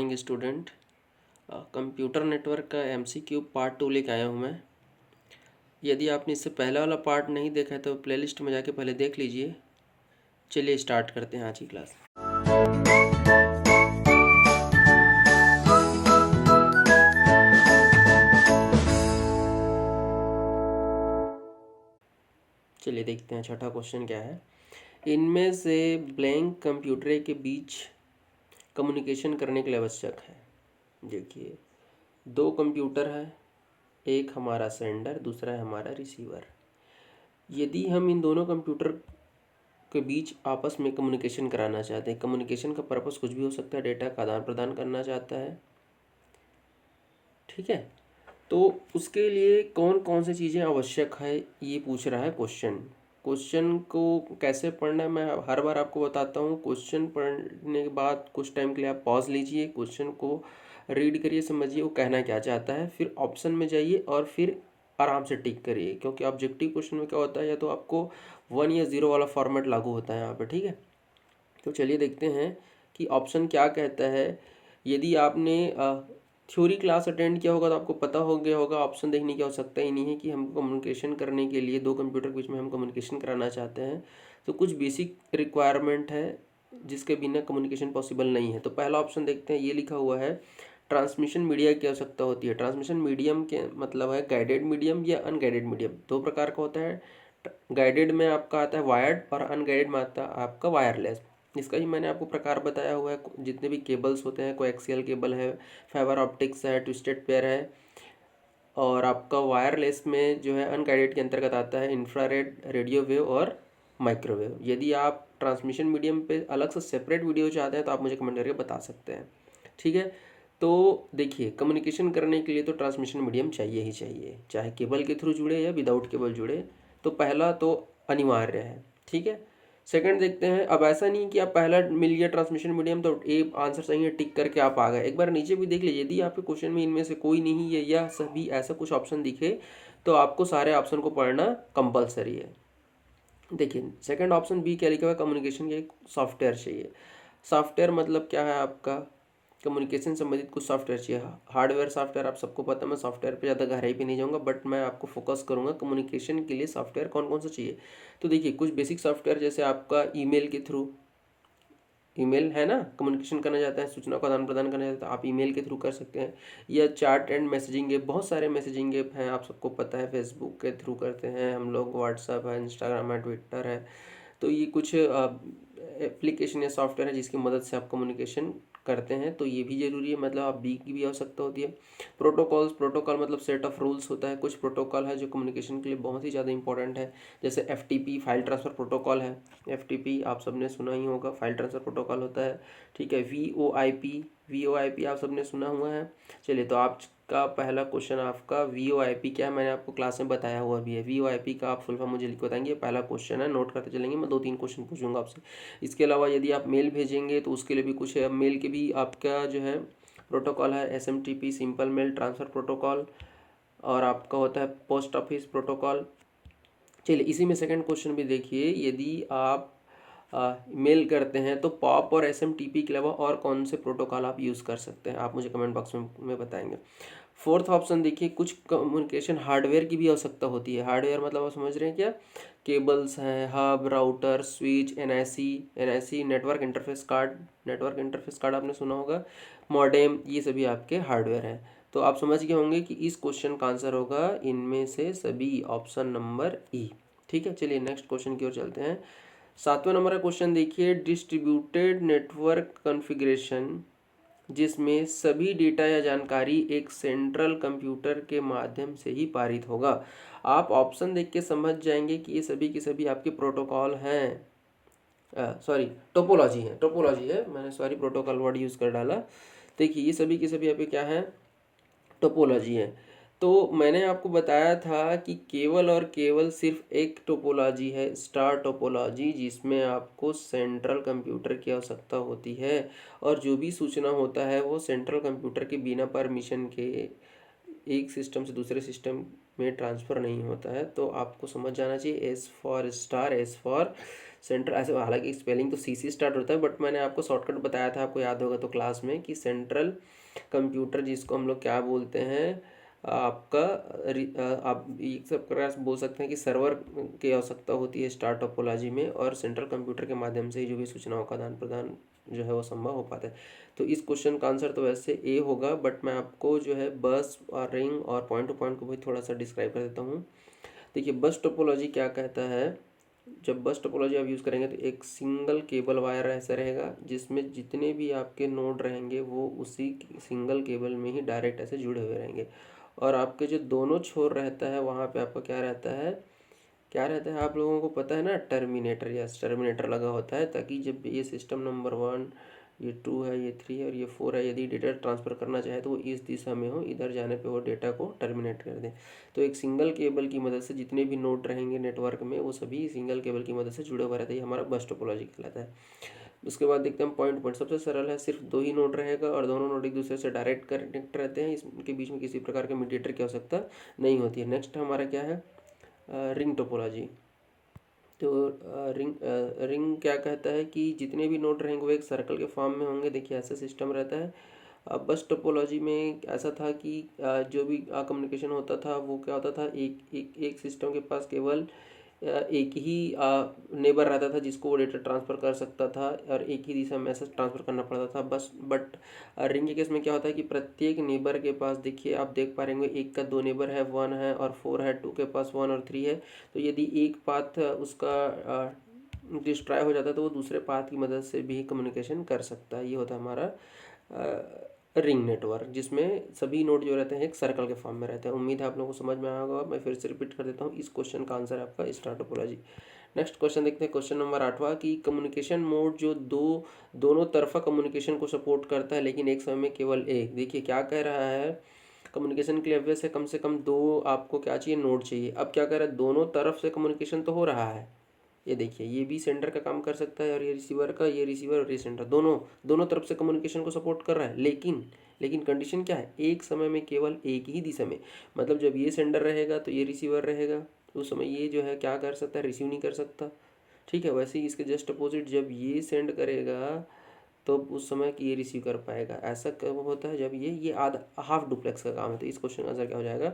Morning student. Computer network का MCQ part 2 लेके आया हूँ मैं। यदि आपने इससे पहला वाला पार्ट नहीं देखा है तो प्लेलिस्ट में जाके पहले देख लीजिए। चलिए स्टार्ट करते हैं आज की क्लास। चलिए देखते हैं छठा क्वेश्चन क्या है। इनमें से ब्लैंक कंप्यूटर के बीच कम्युनिकेशन करने के लिए आवश्यक है। देखिए, दो कंप्यूटर है, एक हमारा सेंडर, दूसरा है हमारा रिसीवर। यदि हम इन दोनों कंप्यूटर के बीच आपस में कम्युनिकेशन कराना चाहते हैं, कम्युनिकेशन का पर्पस कुछ भी हो सकता है, डेटा का आदान प्रदान करना चाहता है, ठीक है, तो उसके लिए कौन कौन सी चीज़ें आवश्यक है ये पूछ रहा है क्वेश्चन। क्वेश्चन को कैसे पढ़ना है मैं हर बार आपको बताता हूँ। क्वेश्चन पढ़ने के बाद कुछ टाइम के लिए आप पॉज लीजिए, क्वेश्चन को रीड करिए, समझिए वो कहना क्या चाहता है, फिर ऑप्शन में जाइए और फिर आराम से टिक करिए, क्योंकि ऑब्जेक्टिव क्वेश्चन में क्या होता है, या तो आपको 1 या 0 वाला फॉर्मेट लागू होता है यहाँ पे, ठीक है। तो चलिए देखते हैं कि ऑप्शन क्या कहता है। यदि आपने थ्योरी क्लास अटेंड किया होगा तो आपको पता हो गया होगा, ऑप्शन देखने की आवश्यकता ही नहीं है कि हम कम्युनिकेशन करने के लिए दो कंप्यूटर के बीच में हम कम्युनिकेशन कराना चाहते हैं तो कुछ बेसिक रिक्वायरमेंट है जिसके बिना कम्युनिकेशन पॉसिबल नहीं है। तो पहला ऑप्शन देखते हैं, ये लिखा हुआ है ट्रांसमिशन मीडिया की आवश्यकता होती है। ट्रांसमिशन मीडियम के मतलब है गाइडेड मीडियम या अनगाइडेड मीडियम, दो प्रकार का होता है। गाइडेड में आपका आता है वायर्ड और अनगाइडेड में आता है आपका वायरलेस। इसका ही मैंने आपको प्रकार बताया हुआ है। जितने भी केबल्स होते हैं, कोई एक्सियल केबल है, फाइबर ऑप्टिक्स है, ट्विस्टेड पेयर है, और आपका वायरलेस में जो है अनगाइडेड के अंतर्गत आता है इंफ्रारेड, रेडियो वेव और माइक्रोवेव। यदि आप ट्रांसमिशन मीडियम पे अलग से सेपरेट वीडियो चाहते हैं तो आप मुझे कमेंट करके बता सकते हैं, ठीक है। तो देखिए, कम्युनिकेशन करने के लिए तो ट्रांसमिशन मीडियम चाहिए ही चाहिए, चाहे केबल के थ्रू जुड़े या विदाउट केबल जुड़े। तो पहला तो अनिवार्य है, ठीक है। सेकंड देखते हैं। अब ऐसा नहीं कि आप पहला मिल गया ट्रांसमिशन मीडियम तो ए आंसर सही है, टिक करके आप आ गए। एक बार नीचे भी देख लीजिए, यदि आपके क्वेश्चन में इनमें से कोई नहीं है या सभी ऐसा कुछ ऑप्शन दिखे तो आपको सारे ऑप्शन को पढ़ना कंपलसरी है। देखिए सेकंड ऑप्शन बी क्या लिखा हुआ है, कम्युनिकेशन के एक सॉफ्टवेयर चाहिए। सॉफ्टवेयर मतलब क्या है, आपका कम्युनिकेशन संबंधित कुछ सॉफ्टवेयर चाहिए। हार्डवेयर सॉफ्टवेयर आप सबको पता है, मैं सॉफ्टवेयर पे ज़्यादा गहराई पे नहीं जाऊँगा, बट मैं आपको फोकस करूँगा कम्युनिकेशन के लिए सॉफ्टवेयर कौन कौन सा चाहिए। तो देखिए, कुछ बेसिक सॉफ्टवेयर जैसे आपका ईमेल के थ्रू, ईमेल है ना, कम्युनिकेशन करना चाहते हैं, सूचना का आदान प्रदान करना चाहते हैं, आप ईमेल के थ्रू कर सकते हैं। या चैट एंड मैसेजिंग ऐप, बहुत सारे मैसेजिंग ऐप हैं, आप सबको पता है, फेसबुक के थ्रू करते हैं हम लोग, व्हाट्सएप है, इंस्टाग्राम है, ट्विटर है। तो ये कुछ एप्लीकेशन या सॉफ्टवेयर है जिसकी मदद से आप कम्युनिकेशन करते हैं, तो ये भी ज़रूरी है, मतलब आप बी की भी आवश्यकता होती है। प्रोटोकॉल्स, प्रोटोकॉल मतलब सेट ऑफ रूल्स होता है। कुछ प्रोटोकॉल है जो कम्युनिकेशन के लिए बहुत ही ज़्यादा इंपॉर्टेंट है, जैसे FTP फाइल ट्रांसफ़र प्रोटोकॉल है। FTP आप सबने सुना ही होगा, फाइल ट्रांसफ़र प्रोटोकॉल होता है, ठीक है। VoIP आप सबने सुना हुआ है। चलिए, तो आपका पहला क्वेश्चन आपका VoIP क्या है, मैंने आपको क्लास में बताया हुआ भी है। VoIP का आप फुल फॉर्म मुझे लिख बताएंगे, पहला क्वेश्चन है, नोट करते चलेंगे, मैं 2-3 क्वेश्चन पूछूंगा आपसे। इसके अलावा यदि आप मेल भेजेंगे तो उसके लिए भी कुछ है, मेल के भी आपका जो है प्रोटोकॉल है, SMTP simple mail transfer protocol, और आपका होता है पोस्ट ऑफिस प्रोटोकॉल। चलिए, इसी में सेकंड क्वेश्चन भी देखिए, यदि आप मेल करते हैं तो पॉप और SMTP के अलावा और कौन से प्रोटोकॉल आप यूज़ कर सकते हैं, आप मुझे कमेंट बॉक्स में बताएंगे। फोर्थ ऑप्शन देखिए, कुछ कम्युनिकेशन हार्डवेयर की भी आवश्यकता होती है। हार्डवेयर मतलब आप समझ रहे हैं क्या, केबल्स हैं, hub, router, switch, NIC network interface card, network interface card आपने सुना होगा, मॉडेम, ये सभी आपके हार्डवेयर हैं। तो आप समझ गए होंगे कि इस क्वेश्चन का आंसर होगा इनमें से सभी, ऑप्शन नंबर ई, ठीक है। चलिए नेक्स्ट क्वेश्चन की ओर चलते हैं। 7वें नंबर का क्वेश्चन देखिए, डिस्ट्रीब्यूटेड नेटवर्क कॉन्फ़िगरेशन जिसमें सभी डेटा या जानकारी एक सेंट्रल कंप्यूटर के माध्यम से ही पारित होगा। आप ऑप्शन देख के समझ जाएंगे कि ये सभी के सभी आपके प्रोटोकॉल हैं, सॉरी टोपोलॉजी है, मैंने सॉरी प्रोटोकॉल वर्ड यूज़ कर डाला। देखिए, ये सभी के सभी आपके क्या हैं, टोपोलॉजी है। तो मैंने आपको बताया था कि केवल और केवल सिर्फ एक टोपोलॉजी है, स्टार टोपोलॉजी, जिसमें आपको सेंट्रल कंप्यूटर की आवश्यकता होती है, और जो भी सूचना होता है वो सेंट्रल कंप्यूटर के बिना परमिशन के एक सिस्टम से दूसरे सिस्टम में ट्रांसफ़र नहीं होता है। तो आपको समझ जाना चाहिए S for star, S for central, ऐसे हालांकि स्पेलिंग तो सी से स्टार्ट होता है, बट मैंने आपको शॉर्टकट बताया था, आपको याद होगा तो क्लास में, कि सेंट्रल कंप्यूटर जिसको हम लोग क्या बोलते हैं, आपका आप एक सब प्रकार से बोल सकते हैं कि सर्वर की आवश्यकता होती है स्टार टोपोलॉजी में, और सेंट्रल कंप्यूटर के माध्यम से ही जो भी सूचनाओं का आदान प्रदान जो है वो संभव हो पाता है। तो इस क्वेश्चन का आंसर तो वैसे ए होगा, बट मैं आपको जो है बस और रिंग और पॉइंट टू पॉइंट को भी थोड़ा सा डिस्क्राइब कर देता हूँ। देखिए बस टोपोलॉजी क्या कहता है, जब बस टोपोलॉजी आप यूज़ करेंगे तो एक सिंगल केबल वायर ऐसा रहेगा जिसमें जितने भी आपके नोड रहेंगे वो उसी सिंगल केबल में ही डायरेक्ट ऐसे जुड़े हुए रहेंगे, और आपके जो दोनों छोर रहता है वहाँ पे आपका क्या रहता है, क्या रहता है आप लोगों को पता है ना, टर्मिनेटर। यस, टर्मिनेटर लगा होता है, ताकि जब ये सिस्टम नंबर 1, ये 2 है, ये 3 है और ये 4 है, यदि डेटा ट्रांसफ़र करना चाहे तो वो इस दिशा में हो, इधर जाने पे वो डेटा को टर्मिनेट कर दे। तो एक सिंगल केबल की मदद से जितने भी नोड रहेंगे नेटवर्क में वो सभी सिंगल केबल की मदद से जुड़े हुए रहते हैं, ये हमारा बस टोपोलॉजी कहलाता है। उसके बाद देखते हैं पॉइंट पॉइंट, सबसे सरल है, सिर्फ दो ही नोड रहेगा और दोनों नोड एक दूसरे से डायरेक्ट कनेक्ट रहते हैं, इसके बीच में किसी प्रकार के मीडिएटर की आवश्यकता नहीं होती है। नेक्स्ट हमारा क्या है, रिंग टोपोलॉजी। तो रिंग क्या कहता है कि जितने भी नोड रहेंगे वो एक सर्कल के फॉर्म में होंगे। देखिए ऐसा सिस्टम रहता है। अब बस टोपोलॉजी में ऐसा था कि जो भी कम्युनिकेशन होता था वो क्या होता था, एक एक एक सिस्टम के पास केवल एक ही नेबर रहता था जिसको वो डेटा ट्रांसफ़र कर सकता था, और एक ही दिशा में मैसेज ट्रांसफ़र करना पड़ता था बस। बट रिंग के केस में क्या होता है कि प्रत्येक नेबर के पास, देखिए आप देख पा रहे होंगे, एक का दो नेबर है, 1 है और 4 है, 2 के पास 1 और 3 है। तो यदि एक पाथ उसका डिस्ट्रॉय हो जाता है तो वो दूसरे पाथ की मदद से भी कम्युनिकेशन कर सकता है। ये होता है हमारा रिंग नेटवर्क, जिसमें सभी नोड जो रहते हैं एक सर्कल के फॉर्म में रहते हैं। उम्मीद है आप लोगों को समझ में आया होगा। मैं फिर से रिपीट कर देता हूँ, इस क्वेश्चन का आंसर है आपका स्टार टोपोलॉजी। नेक्स्ट क्वेश्चन देखते हैं, क्वेश्चन नंबर 8वां, कि कम्युनिकेशन मोड जो दोनों तरफा कम्युनिकेशन को सपोर्ट करता है लेकिन एक समय में केवल एक। देखिए क्या कह रहा है, कम्युनिकेशन के लिए obvious है, कम से कम दो आपको क्या चाहिए, नोड चाहिए। अब क्या कह रहा है, दोनों तरफ से कम्युनिकेशन तो हो रहा है, ये देखिए ये भी सेंडर का काम कर सकता है और ये रिसीवर का, ये रिसीवर और ये सेंडर, दोनों दोनों तरफ से कम्युनिकेशन को सपोर्ट कर रहा है। लेकिन कंडीशन क्या है, एक समय में केवल एक ही दिशा में। मतलब जब ये सेंडर रहेगा तो ये रिसीवर रहेगा, उस समय ये जो है क्या कर सकता है, रिसीव नहीं कर सकता। ठीक है, वैसे ही इसके जस्ट अपोजिट जब ये सेंड करेगा तो उस समय कि ये रिसीव कर पाएगा। ऐसा कब होता है, जब ये आधा हाफ डुप्लेक्स का काम है। तो इस क्वेश्चन का आंसर क्या हो जाएगा,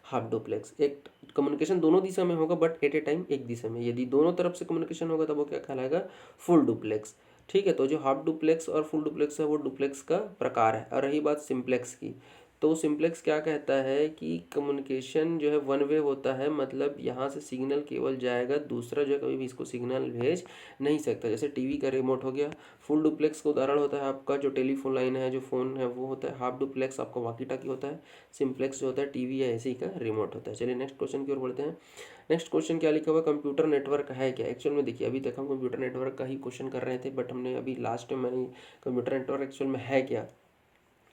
हाफ डुप्लेक्स। एक कम्युनिकेशन दोनों दिशा में होगा बट एट ए टाइम एक दिशा में। यदि दोनों तरफ से कम्युनिकेशन होगा तब वो क्या कहलाएगा, फुल डुप्लेक्स। ठीक है, तो जो हाफ डुप्लेक्स और फुल डुप्लेक्स है वो डुप्लेक्स का प्रकार है। और रही बात सिंप्लेक्स की, तो सिंप्लेक्स क्या कहता है कि कम्युनिकेशन जो है वन वे होता है, मतलब यहाँ से सिग्नल केवल जाएगा, दूसरा जो है कभी भी इसको सिग्नल भेज नहीं सकता। जैसे टीवी का रिमोट हो गया। फुल डुप्लेक्स का उदाहरण होता है आपका जो टेलीफोन लाइन है, जो फ़ोन है वो होता है। हाफ डुप्लेक्स आपका वॉकी टॉकी होता है। सिंप्लेक्स जो होता है टीवी या एसी का रिमोट होता है। चलिए नेक्स्ट क्वेश्चन की ओर बढ़ते हैं। नेक्स्ट क्वेश्चन क्या लिखा हुआ, कंप्यूटर नेटवर्क है क्या। एक्चुअल में देखिए अभी तक हम कंप्यूटर नेटवर्क का ही क्वेश्चन कर रहे थे, बट हमने अभी लास्ट में मैंने कंप्यूटर नेटवर्क एक्चुअल में है क्या।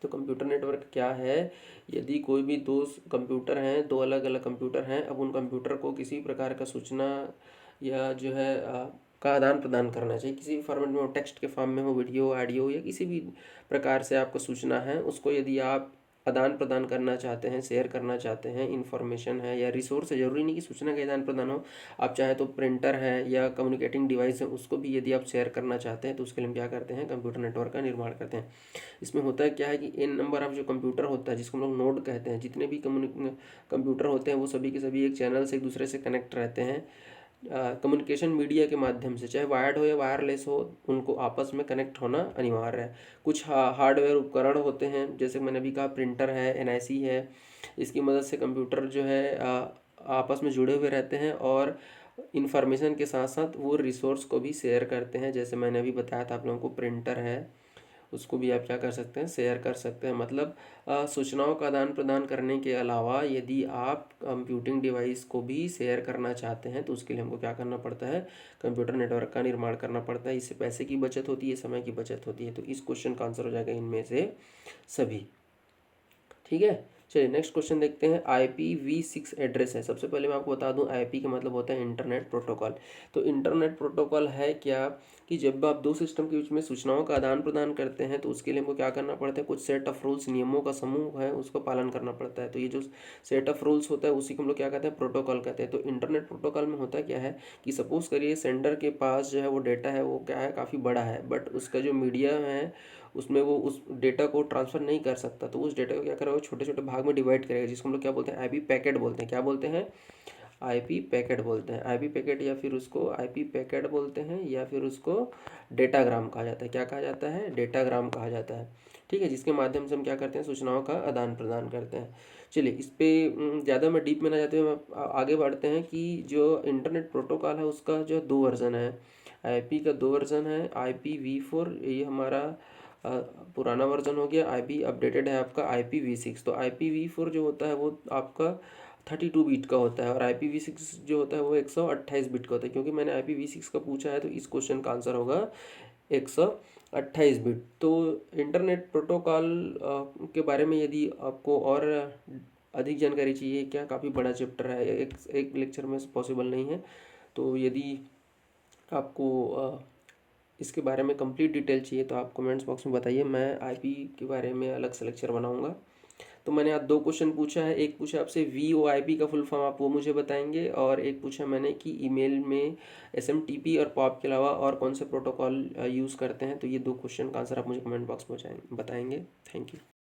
तो कंप्यूटर नेटवर्क क्या है, यदि कोई भी दो कंप्यूटर हैं, दो अलग अलग कंप्यूटर हैं, अब उन कंप्यूटर को किसी प्रकार का सूचना या जो है का आदान प्रदान करना चाहिए, किसी भी फॉर्मेट में हो, टेक्स्ट के फॉर्म में हो, वीडियो ऑडियो या किसी भी प्रकार से आपको सूचना है, उसको यदि आप आदान प्रदान करना चाहते हैं, शेयर करना चाहते हैं, इन्फॉर्मेशन है या रिसोर्स है, ज़रूरी नहीं कि सूचना का आदान प्रदान हो। आप चाहे तो प्रिंटर है या कम्युनिकेटिंग डिवाइस है, उसको भी यदि आप शेयर करना चाहते हैं तो उसके लिए हम क्या करते हैं, कंप्यूटर नेटवर्क का निर्माण करते हैं। इसमें होता है क्या है कि n नंबर ऑफ जो कंप्यूटर होता है, जिसको हम लोग नोड कहते हैं, जितने भी कंप्यूटर होते हैं वो सभी के सभी एक चैनल से एक दूसरे से कनेक्ट रहते हैं कम्युनिकेशन मीडिया के माध्यम से, चाहे वायर्ड हो या वायरलेस हो, उनको आपस में कनेक्ट होना अनिवार्य है। कुछ हार्डवेयर उपकरण होते हैं, जैसे मैंने अभी कहा प्रिंटर है, एनआईसी है, इसकी मदद से कंप्यूटर जो है आपस में जुड़े हुए रहते हैं और इन्फॉर्मेशन के साथ साथ वो रिसोर्स को भी शेयर करते हैं। जैसे मैंने अभी बताया था आप लोगों को, प्रिंटर है, उसको भी आप क्या कर सकते हैं, शेयर कर सकते हैं। मतलब सूचनाओं का आदान प्रदान करने के अलावा यदि आप कंप्यूटिंग डिवाइस को भी शेयर करना चाहते हैं तो उसके लिए हमको क्या करना पड़ता है, कंप्यूटर नेटवर्क का निर्माण करना पड़ता है। इससे पैसे की बचत होती है, समय की बचत होती है। तो इस क्वेश्चन का आंसर हो जाएगा इनमें से सभी। ठीक है, चलिए नेक्स्ट क्वेश्चन देखते हैं। IPv6 एड्रेस है। सबसे पहले मैं आपको बता दूं IP का मतलब होता है इंटरनेट प्रोटोकॉल। तो इंटरनेट प्रोटोकॉल है क्या कि जब आप दो सिस्टम के बीच में सूचनाओं का आदान प्रदान करते हैं तो उसके लिए हमको क्या करना पड़ता है, कुछ सेट ऑफ रूल्स, नियमों का समूह है, उसको पालन करना पड़ता है। तो ये जो सेट ऑफ रूल्स होता है उसी को हम लोग क्या कहते हैं, प्रोटोकॉल कहते हैं। तो इंटरनेट प्रोटोकॉल में होता क्या है कि सपोज करिए सेंडर के पास जो है वो डेटा है वो क्या है, काफ़ी बड़ा है, बट उसका जो मीडिया है उसमें वो उस डेटा को ट्रांसफ़र नहीं कर सकता। तो उस डेटा को क्या करेगा, छोटे छोटे भाग में डिवाइड करेगा, जिसको हम लोग क्या बोलते हैं, IP पैकेट बोलते हैं। क्या बोलते हैं, IP पैकेट बोलते हैं। IP पैकेट या फिर उसको IP पैकेट बोलते हैं या फिर उसको डेटाग्राम कहा जाता है। क्या कहा जाता है, डेटाग्राम कहा जाता है। ठीक है, जिसके माध्यम से हम क्या करते हैं, सूचनाओं का आदान प्रदान करते हैं। चलिए इस पे ज़्यादा मैं डीप में ना जाते हुए हम आगे बढ़ते हैं कि जो इंटरनेट प्रोटोकॉल है उसका जो 2 वर्जन है। IP का 2 वर्जन है। IPv4 ये हमारा पुराना वर्जन हो गया। IP अपडेटेड है आपका IPv6। तो IPv4 जो होता है वो आपका 32 बिट का होता है और IPv6 जो होता है वो 128 बिट का होता है। क्योंकि मैंने IPv6 का पूछा है तो इस क्वेश्चन का आंसर होगा 128 बिट। तो इंटरनेट प्रोटोकॉल के बारे में यदि आपको और अधिक जानकारी चाहिए, क्या काफ़ी बड़ा चैप्टर है, एक लेक्चर में पॉसिबल नहीं है। तो यदि आपको इसके बारे में कंप्लीट डिटेल चाहिए तो आप कमेंट्स बॉक्स में बताइए, मैं IP के बारे में अलग से लेक्चर बनाऊंगा। तो मैंने आज 2 क्वेश्चन पूछा है। एक पूछा आपसे VoIP का फुल फॉर्म, आप वो मुझे बताएंगे, और एक पूछा मैंने कि ईमेल में SMTP और POP के अलावा और कौन से प्रोटोकॉल यूज़ करते हैं। तो ये 2 क्वेश्चन का आंसर आप मुझे कमेंट बॉक्स में बताएंगे। Thank you.